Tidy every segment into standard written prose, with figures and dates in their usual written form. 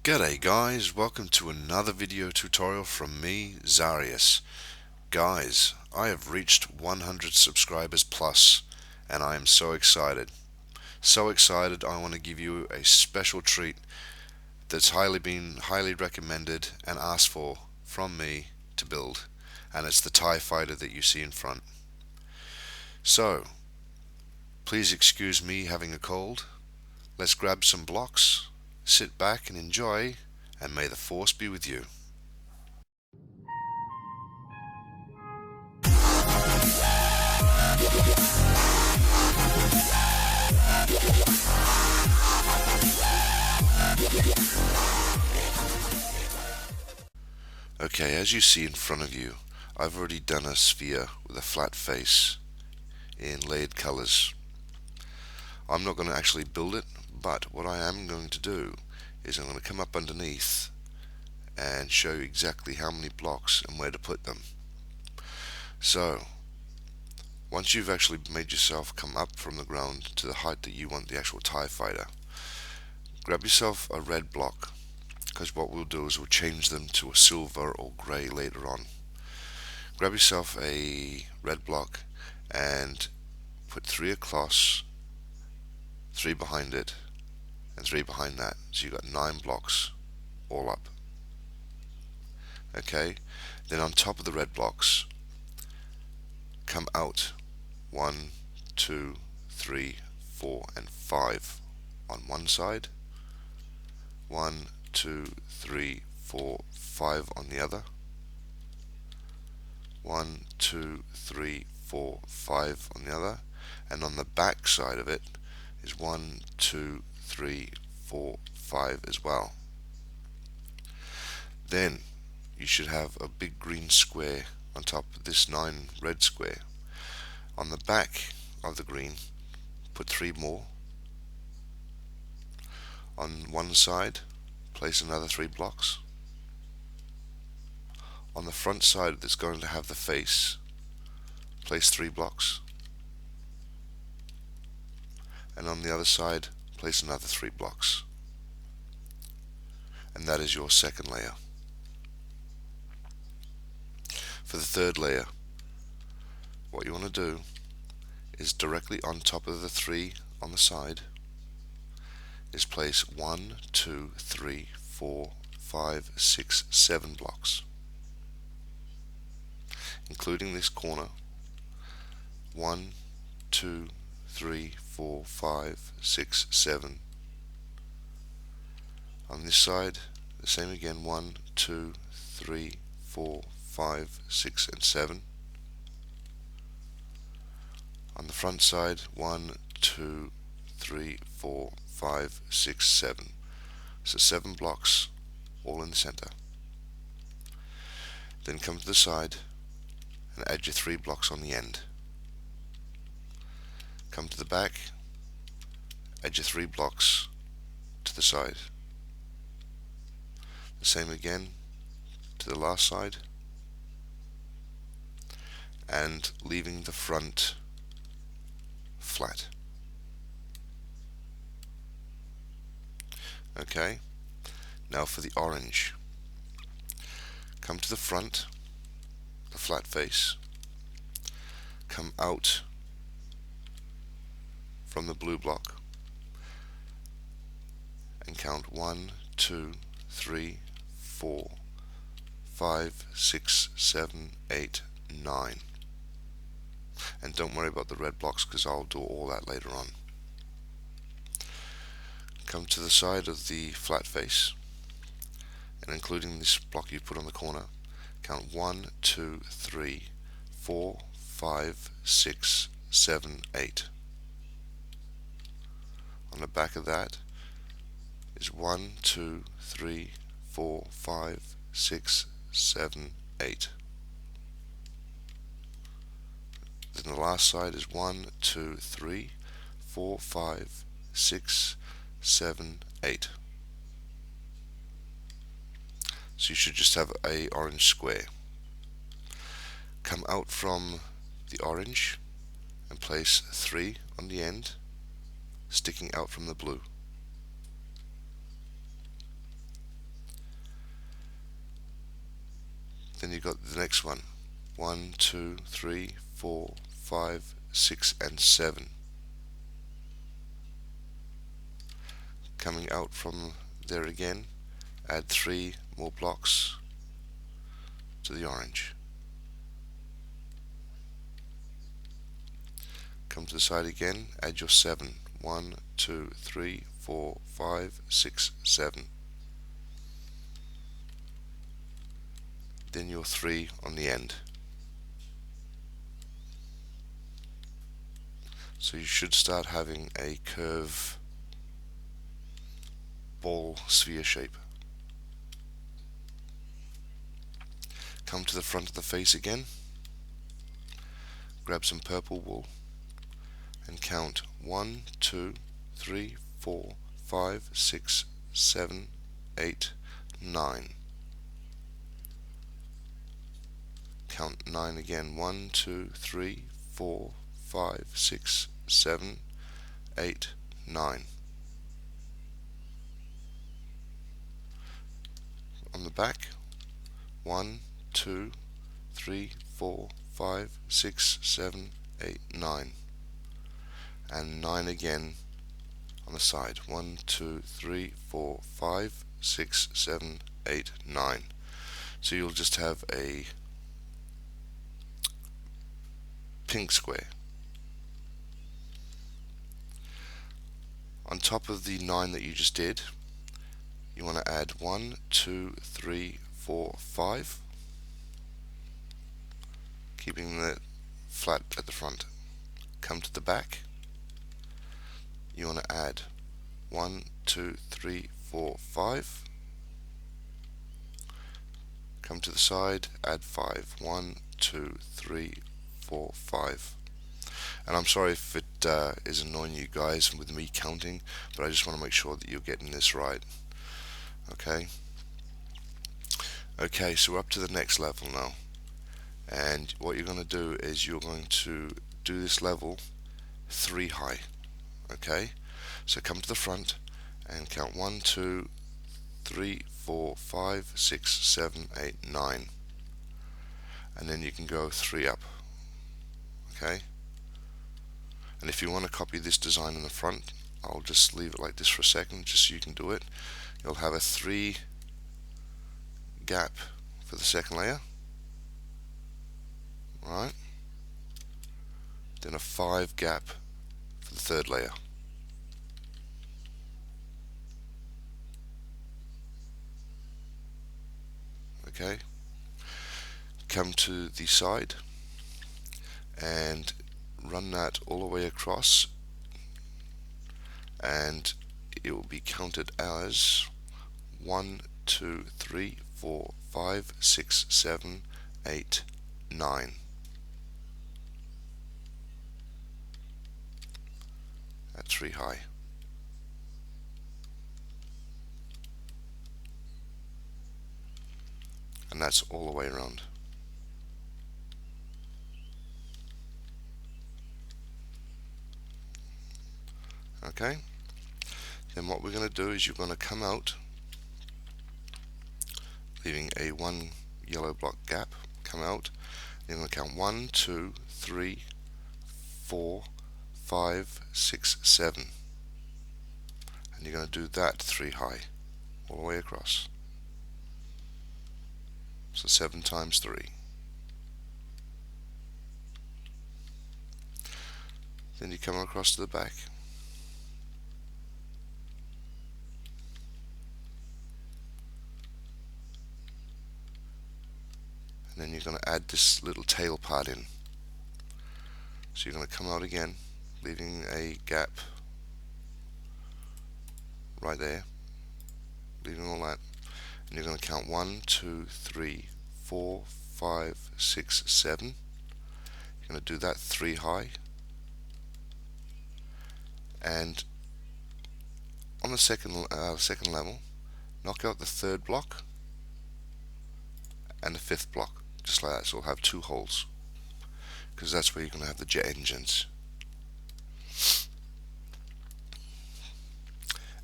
G'day guys, welcome to another video tutorial from me, Zarius. Guys, I have reached 100 subscribers plus, and I am so excited. So excited I want to give you a special treat that's been highly recommended and asked for from me to build, and it's the TIE fighter that you see in front. So, please excuse me having a cold. Let's grab some blocks, sit back and enjoy, and may the force be with you. Okay, as you see in front of you, I've already done a sphere with a flat face in layered colors. I'm not going to actually build it, but what I am going to do is I'm going to come up underneath and show you exactly how many blocks and where to put them. So, once you've actually made yourself come up from the ground to the height that you want the actual TIE fighter, grab yourself a red block, because what we'll do is we'll change them to a silver or grey later on. Grab yourself a red block and put 3 across, 3 behind it, and 3 behind that, so you've got 9 blocks all up. Okay, then on top of the red blocks, come out 1, 2, 3, 4, and 5 on one side, 1, 2, 3, 4, 5 on the other, 1, 2, 3, 4, 5 on the other, and on the back side of it is 1, 2, 3, 4, 5 as well. Then you should have a big green square on top of this 9 red square. On the back of the green, put 3 more. On one side, place another 3 blocks. On the front side that's going to have the face, place 3 blocks. And on the other side, place another 3 blocks. And that is your second layer. For the third layer, what you want to do is directly on top of the 3 on the side is place 1, 2, 3, 4, 5, 6, 7 blocks, including this corner. 1, 2, 3, 4, 5, 6, 7. On this side, the same again, 1, 2, 3, 4, 5, 6, and 7. On the front side, 1, 2, 3, 4, 5, 6, 7. So 7 blocks all in the center. Then come to the side and add your 3 blocks on the end. Come to the back, add your 3 blocks to the side. The same again to the last side, and leaving the front flat. Okay, now for the orange. Come to the front, the flat face, come out from the blue block and count 1, 2, 3, 4, 5, 6, 7, 8, 9. And don't worry about the red blocks, because I'll do all that later on. Come to the side of the flat face, and including this block you put on the corner, count 1, 2, 3, 4, 5, 6, 7, 8. On the back of that is 1, 2, 3, 4, 5, 6, 7, 8. Then the last side is 1, 2, 3, 4, 5, 6, 7, 8. So you should just have a orange square. Come out from the orange and place 3 on the end, sticking out from the blue. Then you've got the next one. 1, 2, 3, 4, 5, 6, and 7. Coming out from there again, add 3 more blocks to the orange. Come to the side again, add your 7. 1, 2, 3, 4, 5, 6, 7. Then your 3 on the end. So you should start having a curve ball sphere shape. Come to the front of the face again, grab some purple wool and count 1, 2, 3, 4, 5, 6, 7, 8, 9. Count 9 again. 1, 2, 3, 4, 5, 6, 7, 8, 9. On the back, 1, 2, 3, 4, 5, 6, 7, 8, 9. And 9 again on the side. 1, 2, 3, 4, 5, 6, 7, 8, 9. So you'll just have a pink square. On top of the 9 that you just did, you want to add 1, 2, 3, 4, 5, keeping it flat at the front. Come to the back, you want to add 1, 2, 3, 4, 5. Come to the side, add 5. 1, 2, 3, 4, 5. And I'm sorry if it is annoying you guys with me counting, but I just want to make sure that you're getting this right. Okay, so we're up to the next level now, and what you're going to do is you're going to do this level 3 high. Okay, so come to the front and count 1, 2, 3, 4, 5, 6, 7, 8, 9, and then you can go 3 up. Okay, and if you want to copy this design in the front, I'll just leave it like this for a second just so you can do it. You'll have a 3 gap for the second layer, right? Then a 5 gap for the third layer. Okay, come to the side and run that all the way across, and it will be counted as 1, 2, 3, 4, 5, 6, 7, 8, 9. At 3 high. And that's all the way around. Okay, then what we're going to do is you're going to come out, leaving a 1 yellow block gap, come out, you're going to count 1, 2, 3, 4, 5, 6, 7, and you're going to do that 3 high, all the way across. So 7 times 3. Then you come across to the back. And then you're going to add this little tail part in. So you're going to come out again, leaving a gap right there, leaving all that. And you're going to count 1, 2, 3, 4, 5, 6, 7. You're going to do that 3 high. And on the second level, knock out the 3rd block and the 5th block, just like that. So we'll have 2 holes, because that's where you're going to have the jet engines.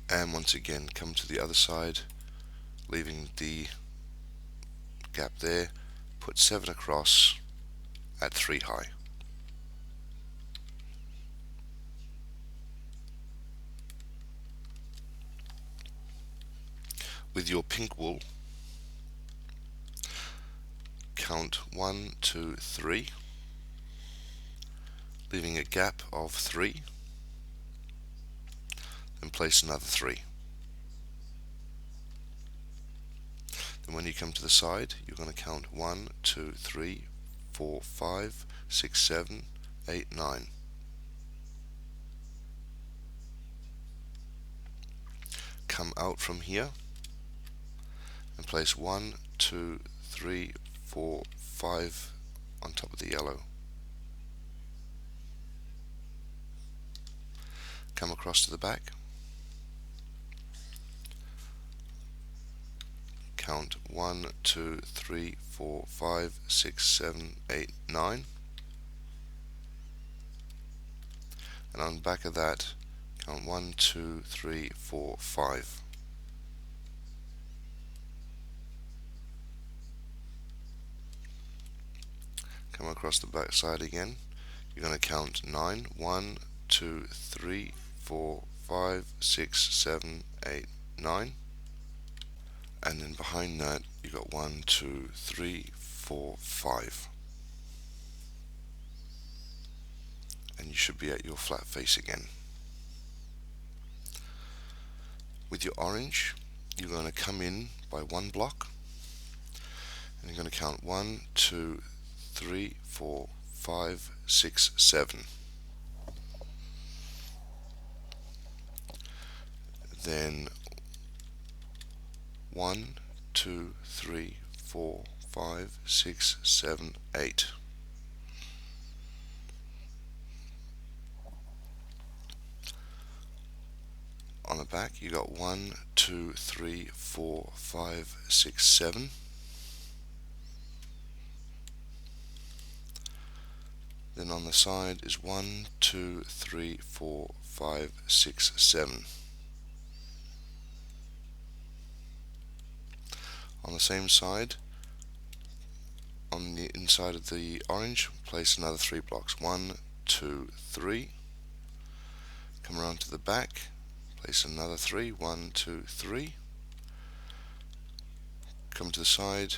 And once again, come to the other side, leaving the gap there, put 7 across at 3 high. With your pink wool, count 1, 2, 3, leaving a gap of 3, then place another 3. Then when you come to the side, you're going to count 1, 2, 3, 4, 5, 6, 7, 8, 9. Come out from here and place 1, 2, 3, 4, 5 on top of the yellow. Come across to the back. Count 1, 2, 3, 4, 5, 6, 7, 8, 9. And on the back of that, count 1, 2, 3, 4, 5. Come across the back side again. You're going to count 9. 1, 2, 3, 4, 5, 6, 7, 8, 9. And then behind that, you got 1, 2, 3, 4, 5. And you should be at your flat face again. With your orange, you're going to come in by 1 block, and you're going to count 1, 2, 3, 4, 5, 6, 7. Then 1, 2, 3, 4, 5, 6, 7, 8. On the back, you got 1, 2, 3, 4, 5, 6, 7. Then on the side is 1, 2, 3, 4, 5, 6, 7. On the same side, on the inside of the orange, place another 3 blocks. 1, 2, 3. Come around to the back, place another 3. 1, 2, 3. Come to the side,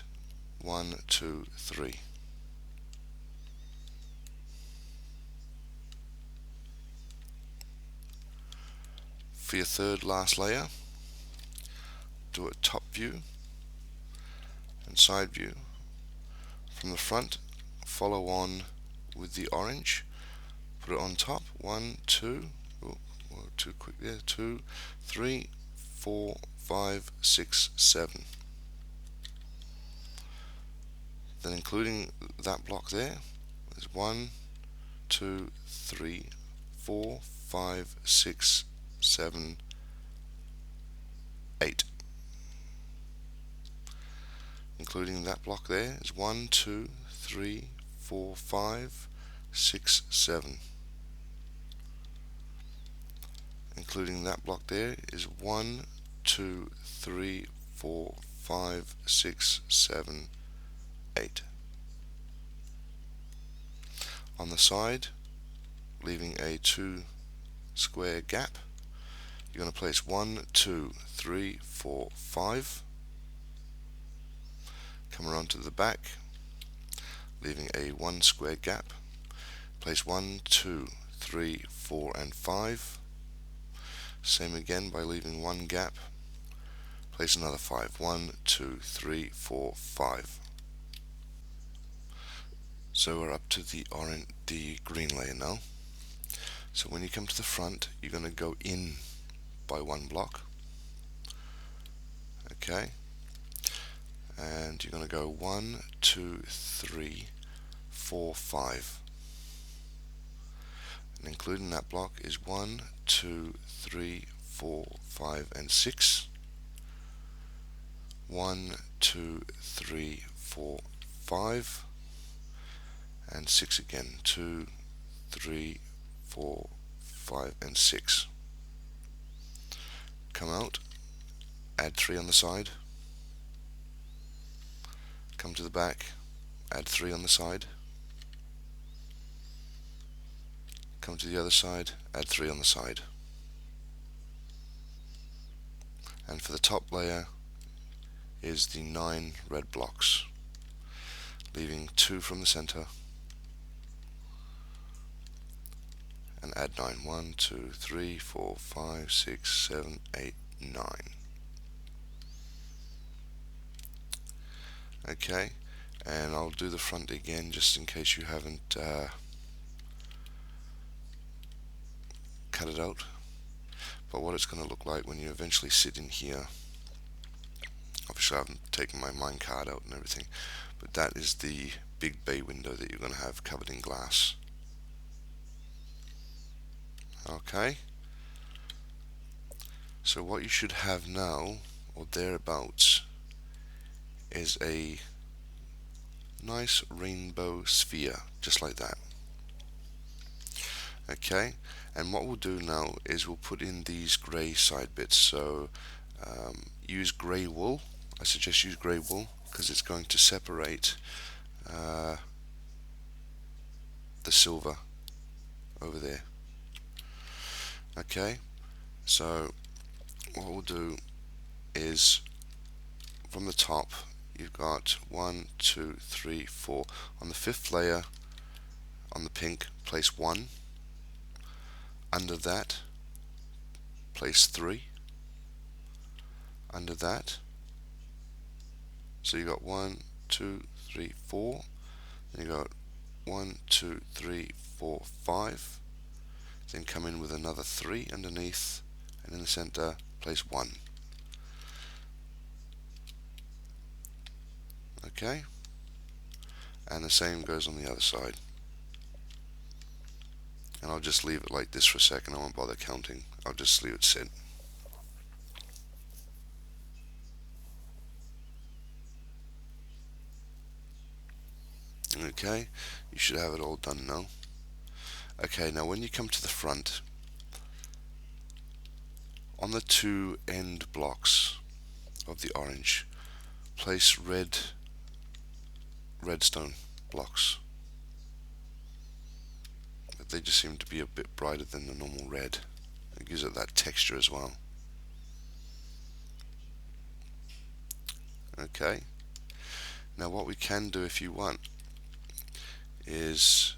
1, 2, 3. For your third last layer, do a top view and side view. From the front, follow on with the orange, put it on top. 1, 2, too quick there. 2, 3, 4, 5, 6, 7. Then including that block there, there's 1, 2, 3, 4, 5, 6, 7, 8. Including that block there is 1, 2, 3, 4, 5, 6, 7. Including that block there is 1, 2, 3, 4, 5, 6, 7, 8. On the side, leaving a 2 square gap, you're going to place 1, 2, 3, 4, 5. Come around to the back, leaving a 1 square gap. Place 1, 2, 3, 4, and 5. Same again by leaving 1 gap. Place another 5. 1, 2, 3, 4, 5. So we're up to the green layer now. So when you come to the front, you're going to go in by 1 block. Okay. And you're going to go 1, 2, 3, 4, 5. And including that block is 1, 2, 3, 4, 5, and 6. 1, 2, 3, 4, 5, and 6 again. 2, 3, 4, 5, and 6. Come out, add 3 on the side. Come to the back, add 3 on the side, come to the other side, add 3 on the side, and for the top layer is the 9 red blocks, leaving 2 from the center, and add 9. 1, 2, 3, 4, 5, 6, 7, 8, 9. Okay, and I'll do the front again just in case you haven't cut it out. But what it's going to look like when you eventually sit in here, obviously I haven't taken my minecart out and everything, but that is the big bay window that you're going to have covered in glass. Okay, so what you should have now, or thereabouts, is a nice rainbow sphere, just like that. Okay, and what we'll do now is we'll put in these grey side bits. So use grey wool. I suggest use grey wool because it's going to separate the silver over there. Okay, so what we'll do is from the top you've got 1, 2, 3, 4. On the 5th layer, on the pink, place 1. Under that, place 3. Under that, so you got 1, 2, 3, 4. Then you got 1, 2, 3, 4, 5. Then come in with another 3 underneath, and in the center, place 1. Okay, and the same goes on the other side. And I'll just leave it like this for a second. I won't bother counting. I'll just leave it sit. Okay, you should have it all done now. Okay, now when you come to the front, on the 2 end blocks of the orange, place redstone blocks. They just seem to be a bit brighter than the normal red. It gives it that texture as well. Okay, now what we can do if you want is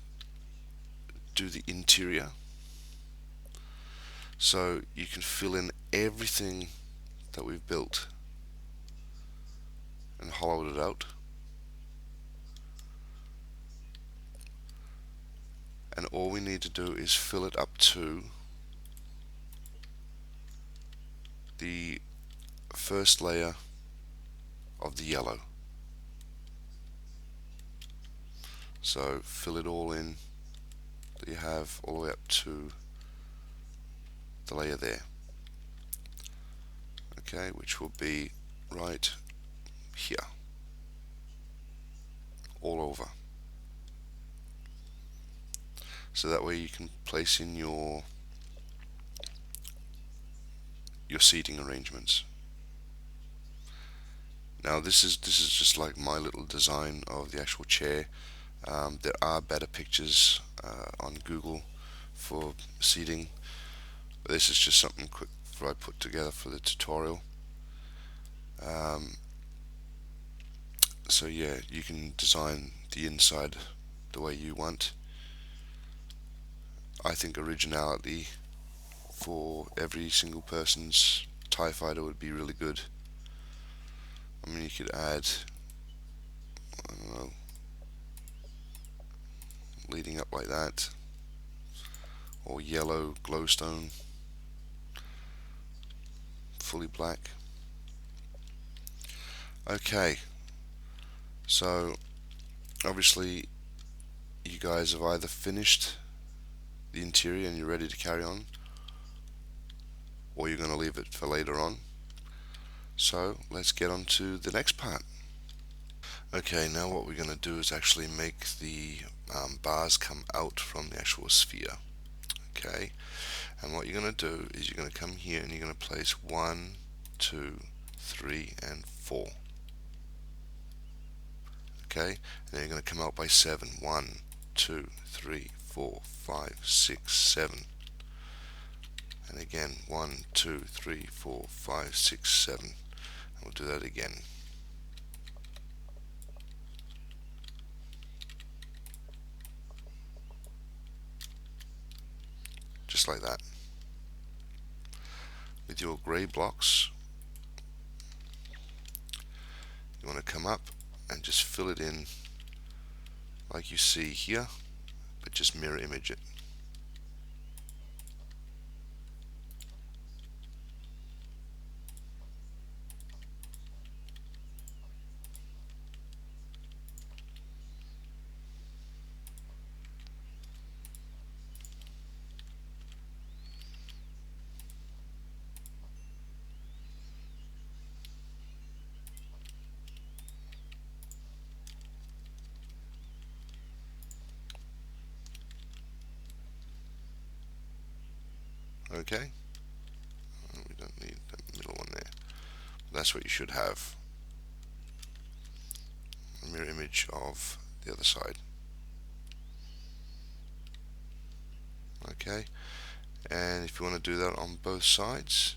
do the interior. So you can fill in everything that we've built and hollowed it out. And all we need to do is fill it up to the first layer of the yellow. So fill it all in that you have all the way up to the layer there. Okay, which will be right here, all over. So that way you can place in your seating arrangements. Now this is just like my little design of the actual chair. There are better pictures on Google for seating, but this is just something quick that I put together for the tutorial. So yeah, you can design the inside the way you want. I think originality for every single person's TIE fighter would be really good. I mean, you could add, I don't know, leading up like that, or yellow glowstone, fully black. Okay, so obviously you guys have either finished the interior and you're ready to carry on, or you're going to leave it for later on. So let's get on to the next part. Okay, now what we're going to do is actually make the bars come out from the actual sphere. Okay, and what you're going to do is you're going to come here and you're going to place 1, 2, 3, and 4. Okay, and then you're going to come out by 7. 1, 2, 3, 4, 5, 6, 7. And again, 1, 2, 3, 4, 5, 6, 7. And we'll do that again. Just like that. With your grey blocks, you want to come up and just fill it in like you see here, but just mirror image it. Okay, we don't need the middle one there. That's what you should have. A mirror image of the other side. Okay, and if you want to do that on both sides,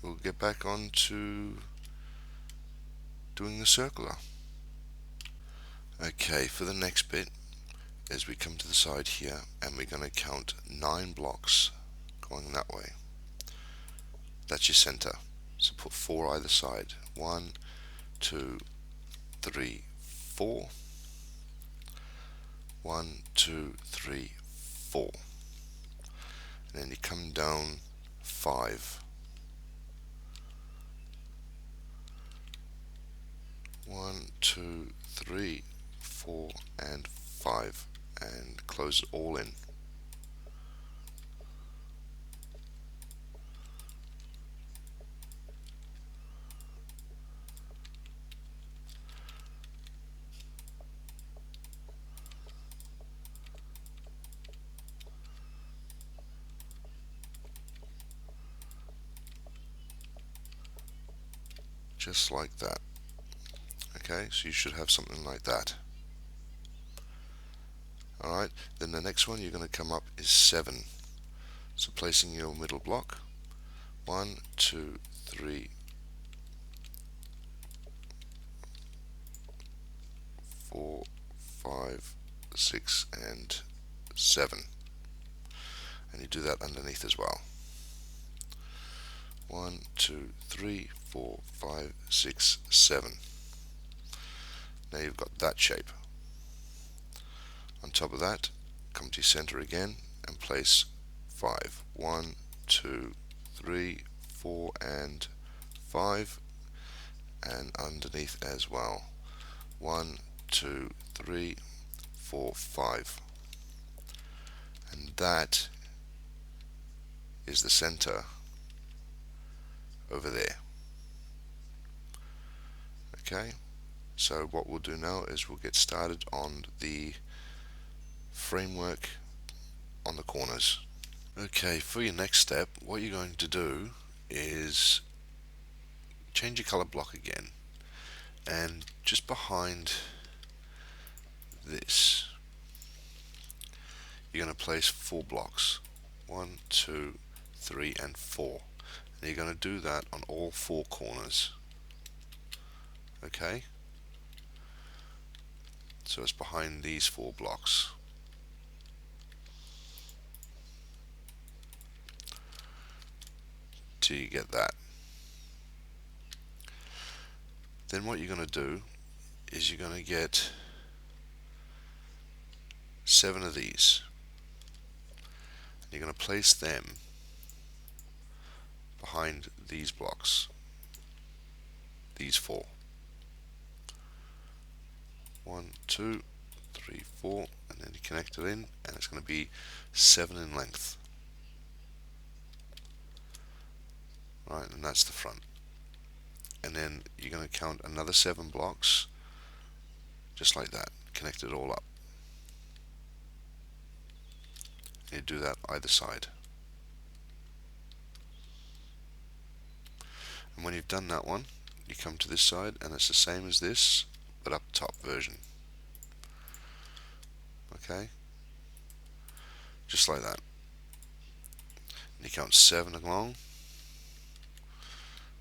we'll get back on to doing the circular. Okay, for the next bit, as we come to the side here, and we're going to count 9 blocks going that way. That's your center. So put 4 either side. 1, 2, 3, 4. 1, 2, 3, 4. And then you come down 5. 1, 2, 3, 4, and 5. And close it all in. Just like that. Okay, so you should have something like that. Alright, then the next one you're going to come up is 7. So placing your middle block, 1, 2, 3, 4, 5, 6, and 7. And you do that underneath as well. 1, 2, 3, 4, 5, 6, 7. Now you've got that shape. On top of that, come to your center again and place 5. 1, 2, 3, 4, and 5. And underneath as well. 1, 2, 3, 4, 5. And that is the center over there. Okay, so what we'll do now is we'll get started on the framework on the corners. Okay, for your next step, what you're going to do is change your color block again, and just behind this you're going to place 4 blocks. 1, 2, 3, and 4. And you're going to do that on all 4 corners. Okay, so it's behind these 4 blocks. Till you get that. Then what you're going to do is you're going to get 7 of these. You're going to place them behind these blocks, these 4. 1, 2, 3, 4, and then you connect it in, and it's going to be 7 in length. Right, and that's the front. And then you're going to count another 7 blocks, just like that, connect it all up. You do that either side. And when you've done that one, you come to this side, and it's the same as this, but up top version. Okay, just like that. And you count 7 along,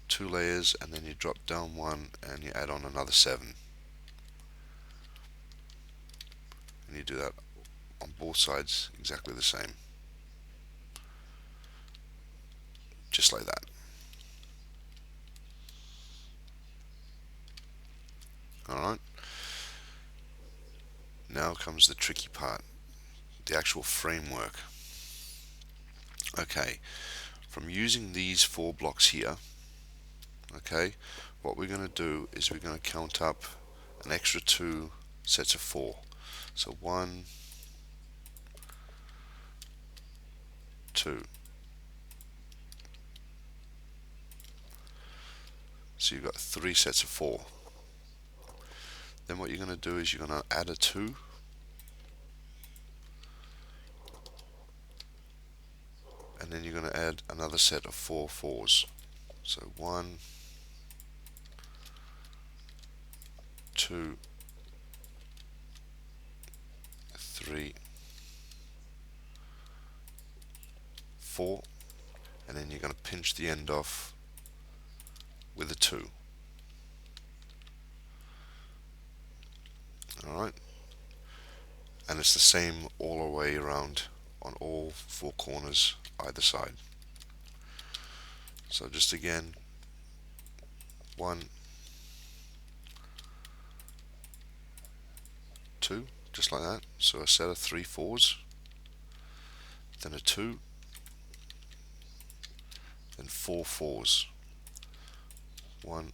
2 layers, and then you drop down 1 and you add on another 7. And you do that on both sides exactly the same. Just like that. Alright. Now comes the tricky part, the actual framework. Okay, from using these 4 blocks here, okay, what we're going to do is we're going to count up an extra 2 sets of 4. So 1, 2. So you've got 3 sets of 4. Then what you're going to do is you're going to add a 2, and then you're going to add another set of 4 4s. So 1, 2, 3, 4, and then you're going to pinch the end off with a 2. Alright, and it's the same all the way around on all 4 corners either side. So just again, 1, 2, just like that. So a set of 3 4s, then a 2, then 4 4s. 1,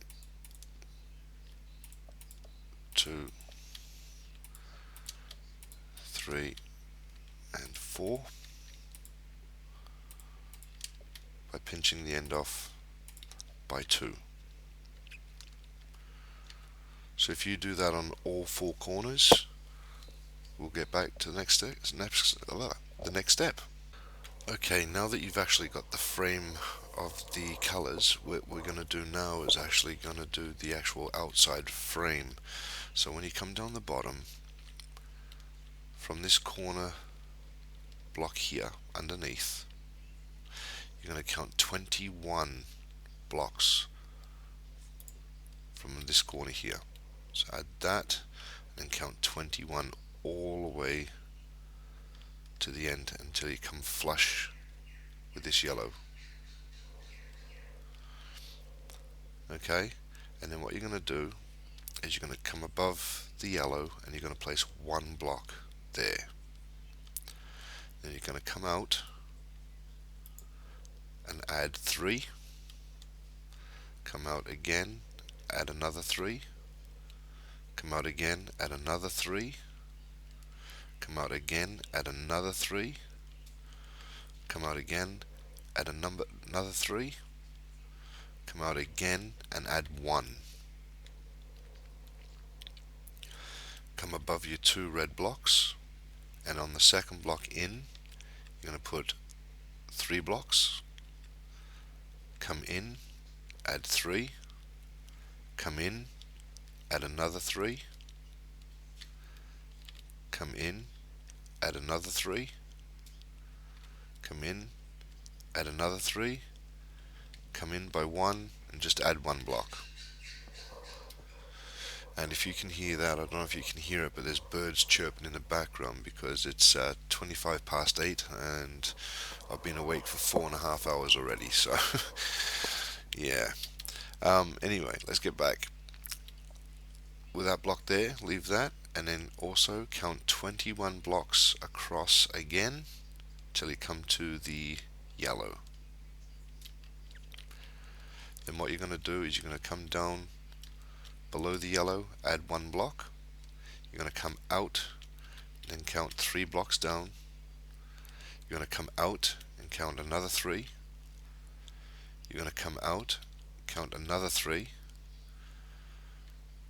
2, 3, and 4, by pinching the end off by 2. So if you do that on all 4 corners, we'll get back to the next step. Okay, now that you've actually got the frame of the colors, what we're going to do now is actually going to do the actual outside frame. So when you come down the bottom, from this corner block here underneath, you're going to count 21 blocks from this corner here. So add that and count 21 all the way to the end until you come flush with this yellow. Okay, and then what you're going to do is you're going to come above the yellow and you're going to place 1 block there. Then you're going to come out and add 3, come out again, add another 3, come out again, add another 3, come out again, add another 3, come out again, add another 3, come out again and add 1. Come above your 2 red blocks, and on the second block in, you're going to put 3 blocks, come in, add 3, come in, add another 3, come in, add another 3, come in, add another 3, come in by 1 and just add 1 block. And if you can hear that, I don't know if you can hear it, but there's birds chirping in the background because it's 25 past 8 and I've been awake for 4.5 hours already, so yeah. Anyway, let's get back. With that block there, leave that, and then also count 21 blocks across again till you come to the yellow. Then what you're going to do is you're going to come down below the yellow, add 1 block. You're going to come out, then count 3 blocks down. You're going to come out and count another 3. You're going to come out, count another 3.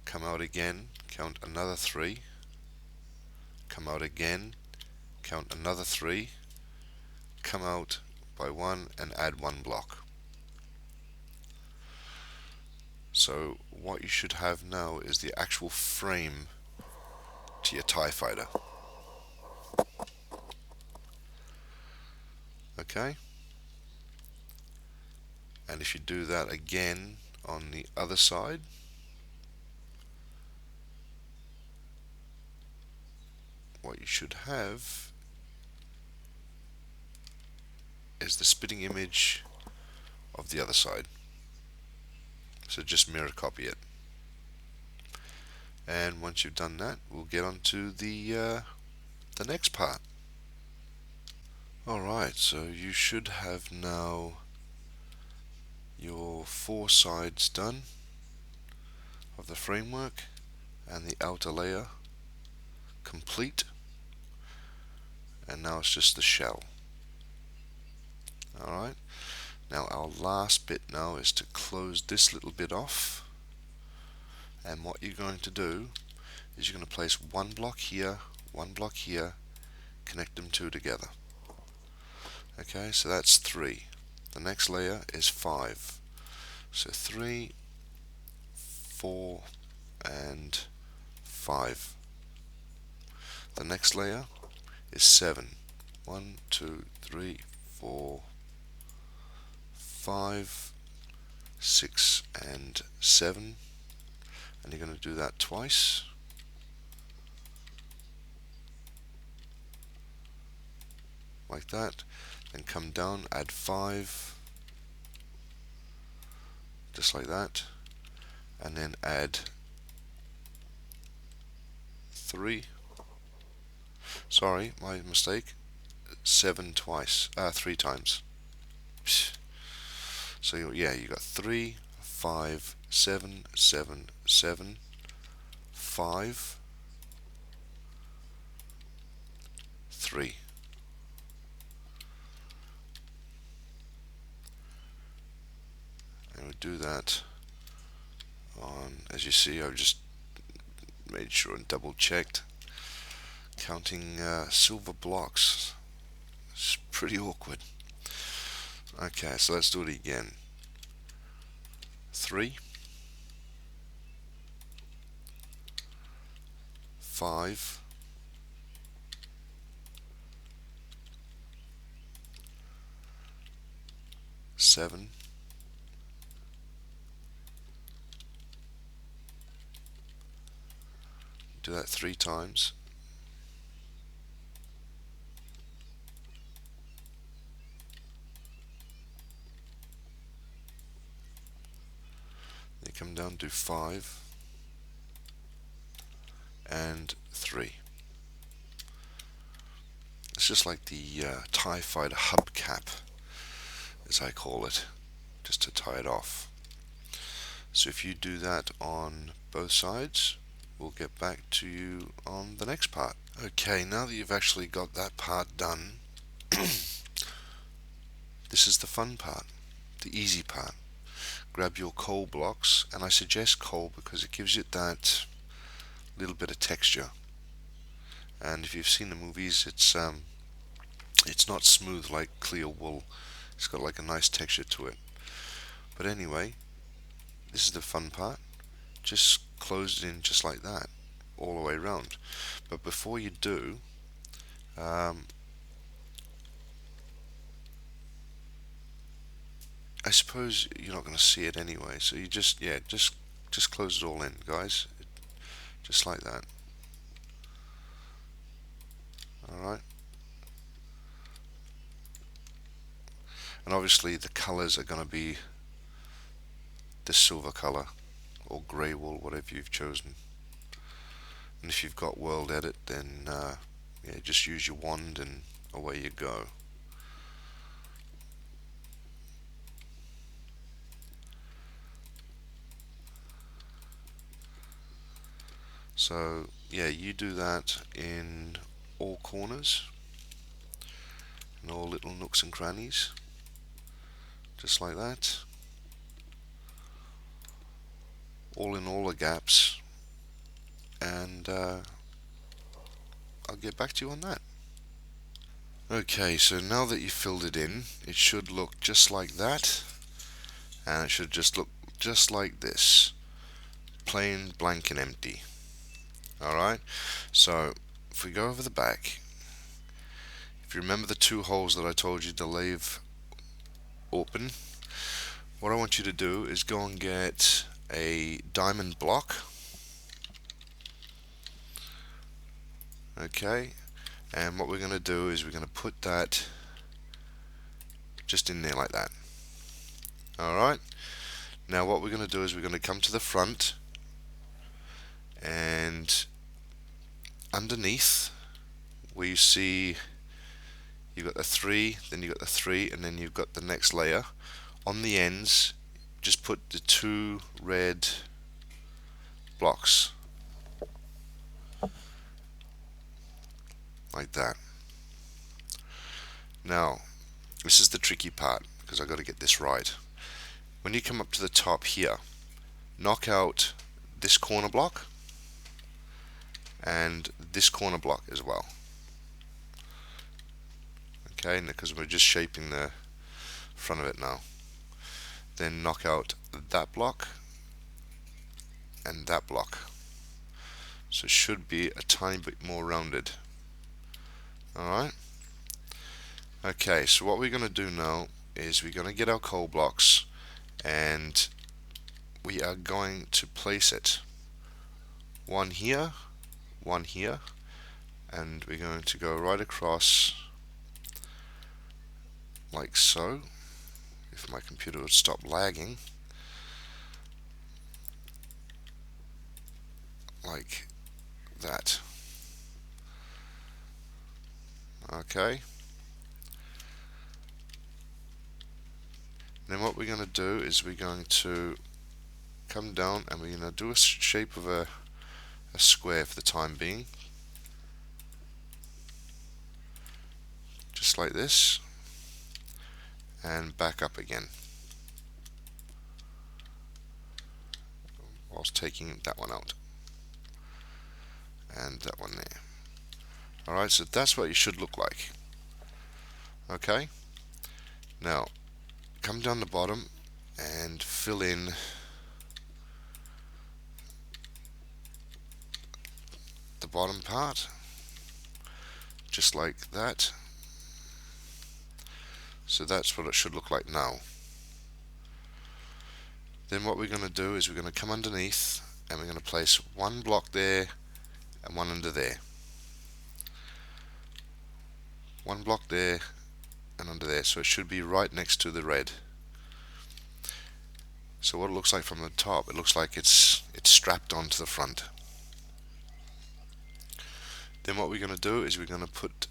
Come out again, count another 3. Come out again, count another 3. Come out by 1 and add 1 block. So what you should have now is the actual frame to your TIE fighter. Okay? And if you do that again on the other side, what you should have is the spitting image of the other side. So just mirror copy it. And once you've done that, we'll get on to the next part. Alright, so you should have now your 4 sides done of the framework and the outer layer complete, and now it's just the shell. Alright, now our last bit now is to close this little bit off, and what you're going to do is you're going to place one block here, connect them two together. Okay, so that's 3. The next layer is 5. So 3, 4, and 5. The next layer is 7. 1, 2, 3, 4, 5, 6, and 7. And you're going to do that twice. Like that. Then come down, add 5. Just like that. And then add 3. Sorry, my mistake. 7 twice. 3 times. So yeah, you got 3, 5, 7, 7, 7, 5, 3. And we do that on, as you see, I've just made sure and double checked. Counting silver blocks. It's pretty awkward. Okay, so let's do it again. 3, 5, 7, 3 times. Then come down, do 5 and 3. It's just like the TIE Fighter hubcap, as I call it, just to tie it off. So if you do that on both sides, we'll get back to you on the next part. Okay, now that you've actually got that part done, this is the fun part, the easy part. Grab your coal blocks, and I suggest coal because it gives it that little bit of texture. And if you've seen the movies, it's not smooth like clear wool. It's got like a nice texture to it. But anyway, this is the fun part. Just close it in just like that, all the way around. But before you do, I suppose you're not going to see it anyway, so you just close it all in, guys, just like that. Alright, and obviously the colors are going to be the silver color or grey wool, whatever you've chosen. And if you've got world edit, then yeah, just use your wand and away you go. So yeah, you do that in all corners and all little nooks and crannies, just like that, all in all the gaps, and I'll get back to you on that. Okay, so now that you've filled it in, it should look just like that, and it should just look just like this, plain, blank and empty. Alright, so if we go over the back, if you remember the two holes that I told you to leave open, what I want you to do is go and get a diamond block. Okay, and what we're going to do is we're going to put that just in there like that. Alright, now what we're going to do is we're going to come to the front, and underneath where you see you've got the 3, then you've got the 3, and then you've got the next layer. On the ends, just put the 2 red blocks like that. Now this is the tricky part, because I've got to get this right. When you come up to the top here, knock out this corner block and this corner block as well. Okay, because we're just shaping the front of it now. Then knock out that block and that block. So it should be a tiny bit more rounded. Alright. Okay, so what we're going to do now is we're going to get our coal blocks, and we are going to place it one here, and we're going to go right across like so. If my computer would stop lagging, like that. Okay, then what we're going to do is we're going to come down and we're going to do a shape of a square for the time being, just like this, and back up again whilst taking that one out and that one there. Alright, so that's what it should look like. Okay, now come down the bottom and fill in the bottom part just like that. So that's what it should look like now. Then what we're going to do is we're going to come underneath and we're going to place one block there and one under there. One block there and under there, so it should be right next to the red. So what it looks like from the top, it looks like it's strapped onto the front. Then what we're going to do is we're going to put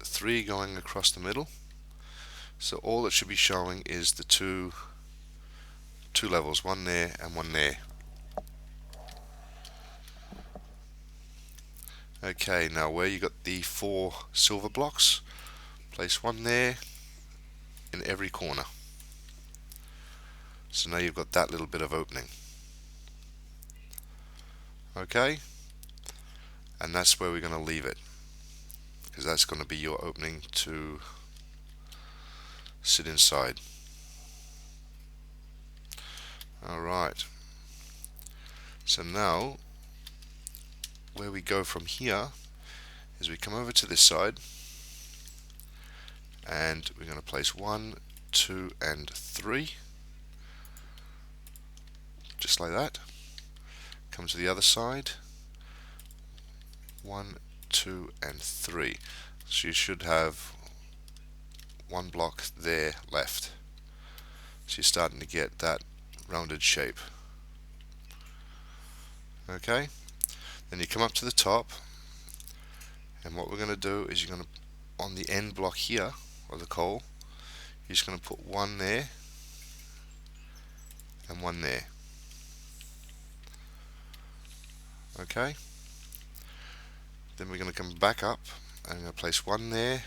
3 going across the middle. So all it should be showing is the two levels, one there and one there. Okay, now where you got the 4 silver blocks, place one there in every corner. So now you've got that little bit of opening. Okay, and that's where we're going to leave it, because that's going to be your opening to sit inside. Alright, so now where we go from here is we come over to this side and we're going to place 1, 2 and 3 just like that. Come to the other side, 1, 2 and 3. So you should have one block there left. So you're starting to get that rounded shape. Okay, then you come up to the top, and what we're going to do is you're going to, on the end block here, or the coal, you're just going to put one there and one there. Okay, then we're going to come back up and I'm going to place one there,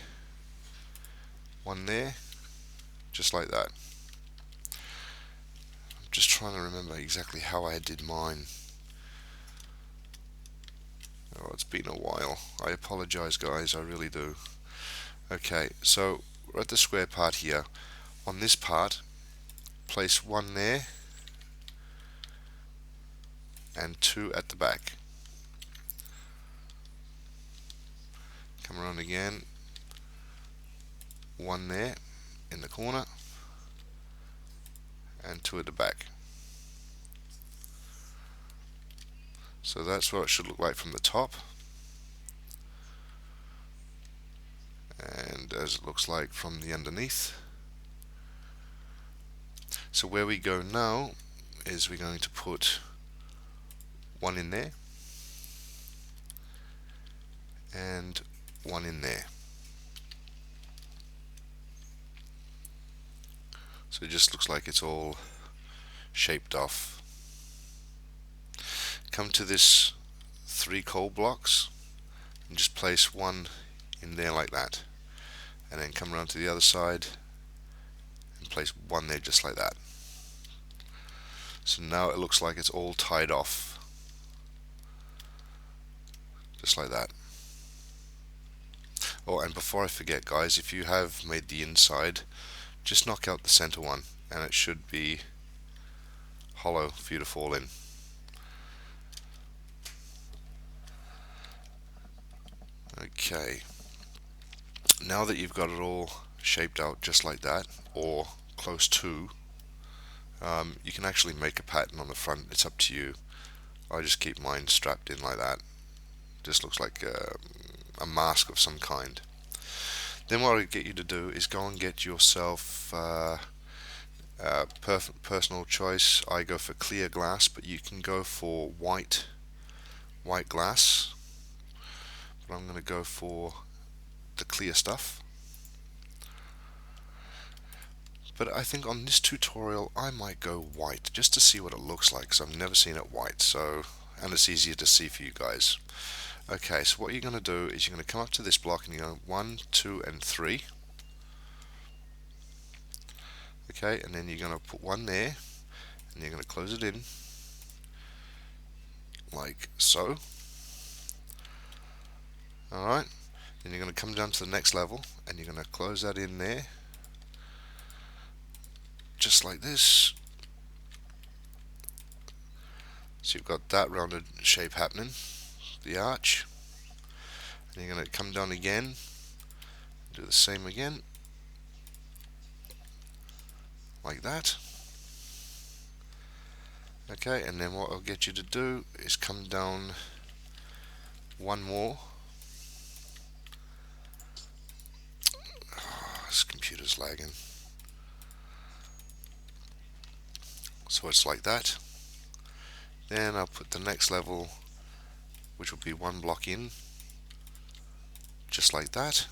just like that. I'm just trying to remember exactly how I did mine. Oh, it's been a while. I apologize, guys, I really do. Okay, so we're at the square part here. On this part, place one there and 2 at the back. Come around again, 1 there in the corner and 2 at the back. So that's what it should look like from the top, and as it looks like from the underneath. So where we go now is we're going to put 1 in there and 1 in there. So it just looks like it's all shaped off. Come to this 3 coal blocks and just place 1 in there like that, and then come around to the other side and place 1 there just like that. So now it looks like it's all tied off, just like that. Oh, and before I forget, guys, if you have made the inside, just knock out the center one and it should be hollow for you to fall in. Okay, now that you've got it all shaped out just like that, or close to, you can actually make a pattern on the front. It's up to you. I just keep mine strapped in like that. Just looks like a mask of some kind. Then what I get you to do is go and get yourself personal choice. I go for clear glass, but you can go for white glass. But I'm going to go for the clear stuff. But I think on this tutorial I might go white just to see what it looks like, because I've never seen it white, so, and it's easier to see for you guys. Okay, so what you're going to do is you're going to come up to this block and you're going 1, 2 and 3. Okay, and then you're going to put 1 there and you're going to close it in like so. Alright, then you're going to come down to the next level and you're going to close that in there just like this. So you've got that rounded shape happening, the arch. And you're going to come down again, do the same again, like that. Okay, and then what I'll get you to do is come down 1 more. Oh, this computer's lagging. So it's like that. Then I'll put the next level, which will be 1 block in, just like that,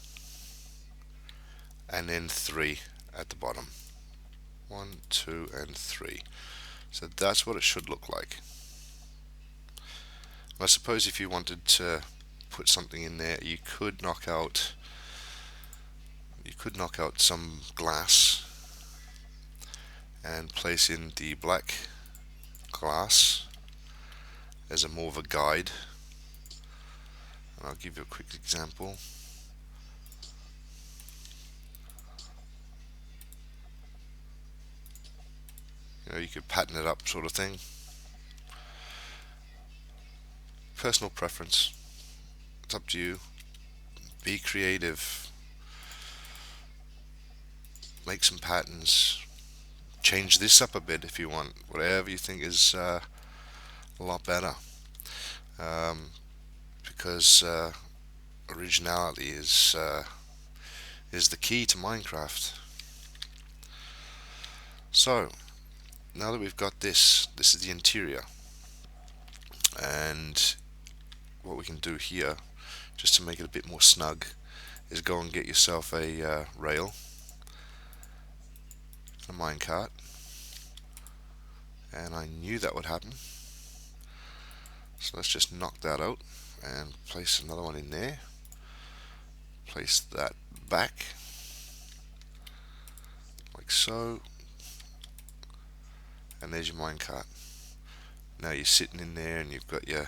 and then 3 at the bottom. 1, 2 and 3. So that's what it should look like. I suppose if you wanted to put something in there, you could knock out some glass and place in the black glass as a more of a guide. And I'll give you a quick example. You could pattern it up, sort of thing. Personal preference. It's up to you. Be creative. Make some patterns. Change this up a bit if you want. Whatever you think is a lot better. Because originality is the key to Minecraft. So now that we've got this is the interior, and what we can do here, just to make it a bit more snug, is go and get yourself a rail, a minecart, and I knew that would happen. So let's just knock that out and place another one in there. Place that back like so, and there's your minecart. Now you're sitting in there and you've got your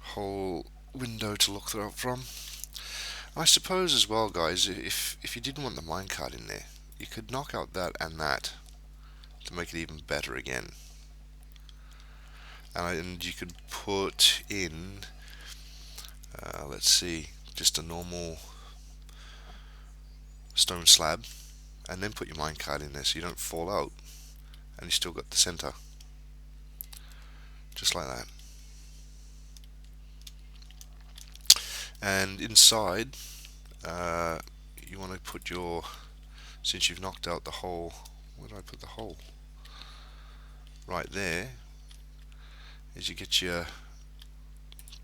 whole window to look out from. I suppose as well, guys, if you didn't want the minecart in there, you could knock out that and that to make it even better again. and you could put in let's see, just a normal stone slab, and then put your minecart in there so you don't fall out and you still got the center, just like that. And inside you want to put your, since you've knocked out the hole, where did I put the hole? Right there is you get your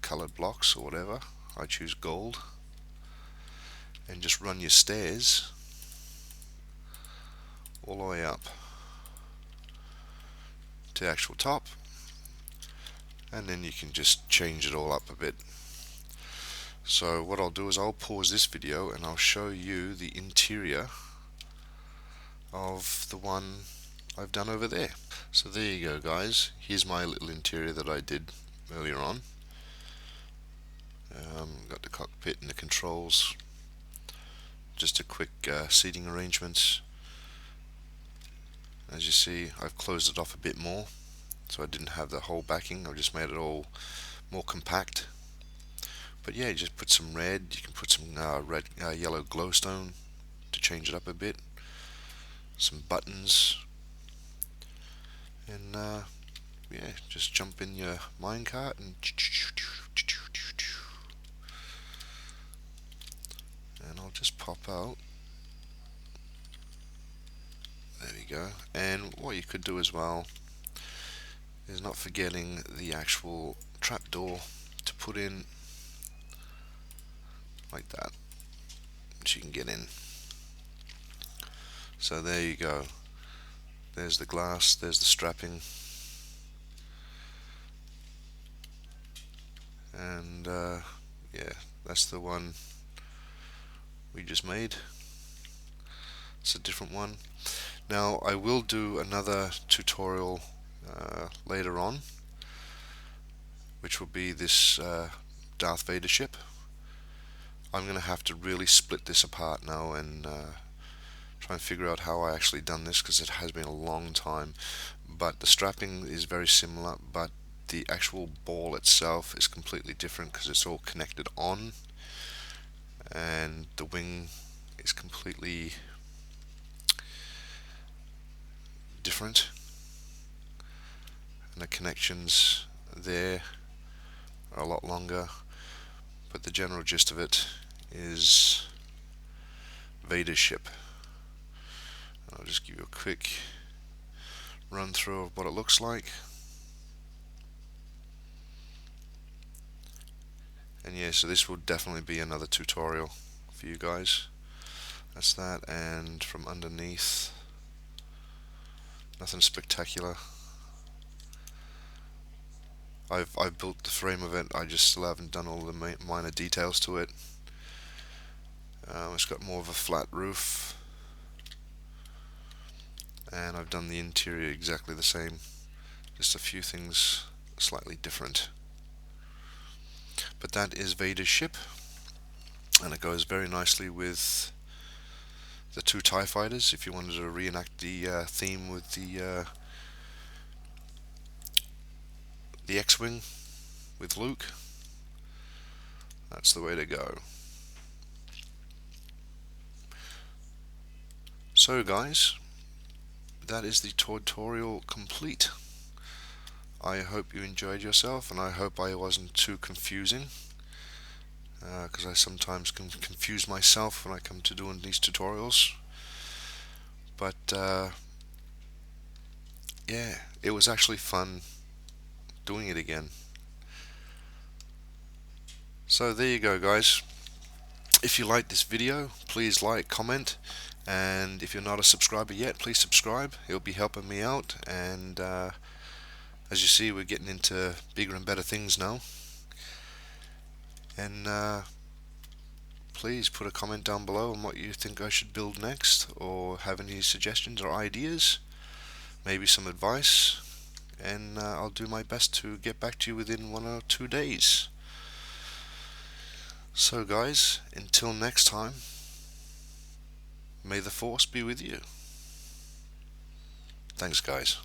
colored blocks or whatever. I choose gold, and just run your stairs all the way up to the actual top, and then you can just change it all up a bit. So what I'll do is I'll pause this video and I'll show you the interior of the one I've done over there. So there you go, guys. Here's my little interior that I did earlier on. Got the cockpit and the controls. Just a quick seating arrangements. As you see, I've closed it off a bit more, so I didn't have the whole backing. I just made it all more compact. But yeah, you just put some red. You can put some yellow glowstone to change it up a bit. Some buttons, and yeah, just jump in your minecart and I'll just pop out. There we go. And what you could do as well is not forgetting the actual trapdoor to put in like that, which you can get in. So there you go. There's the glass, there's the strapping, and yeah, that's the one we just made. It's a different one. Now I will do another tutorial later on, which will be this Darth Vader ship. I'm going to have to really split this apart now and try and figure out how I actually done this, because it has been a long time. But the strapping is very similar, but the actual ball itself is completely different because it's all connected on, and the wing is completely different, and the connections there are a lot longer, but the general gist of it is Vader's ship. I'll just give you a quick run through of what it looks like. And yeah, so this will definitely be another tutorial for you guys. That's that, and from underneath, nothing spectacular. I've built the frame of it. I just still haven't done all the minor details to it. It's got more of a flat roof, and I've done the interior exactly the same, just a few things slightly different. But that is Vader's ship, and it goes very nicely with the two TIE fighters if you wanted to reenact the theme with the X-Wing with Luke. That's the way to go. So guys, that is the tutorial complete. I hope you enjoyed yourself, and I hope I wasn't too confusing, because I sometimes can confuse myself when I come to doing these tutorials. But yeah, it was actually fun doing it again. So there you go, guys. If you liked this video, please like, comment, and if you're not a subscriber yet, please subscribe. It'll be helping me out, and as you see, we're getting into bigger and better things now. And please put a comment down below on what you think I should build next, or have any suggestions or ideas, maybe some advice, and I'll do my best to get back to you within 1 or 2 days. So guys, until next time, may the Force be with you. Thanks guys.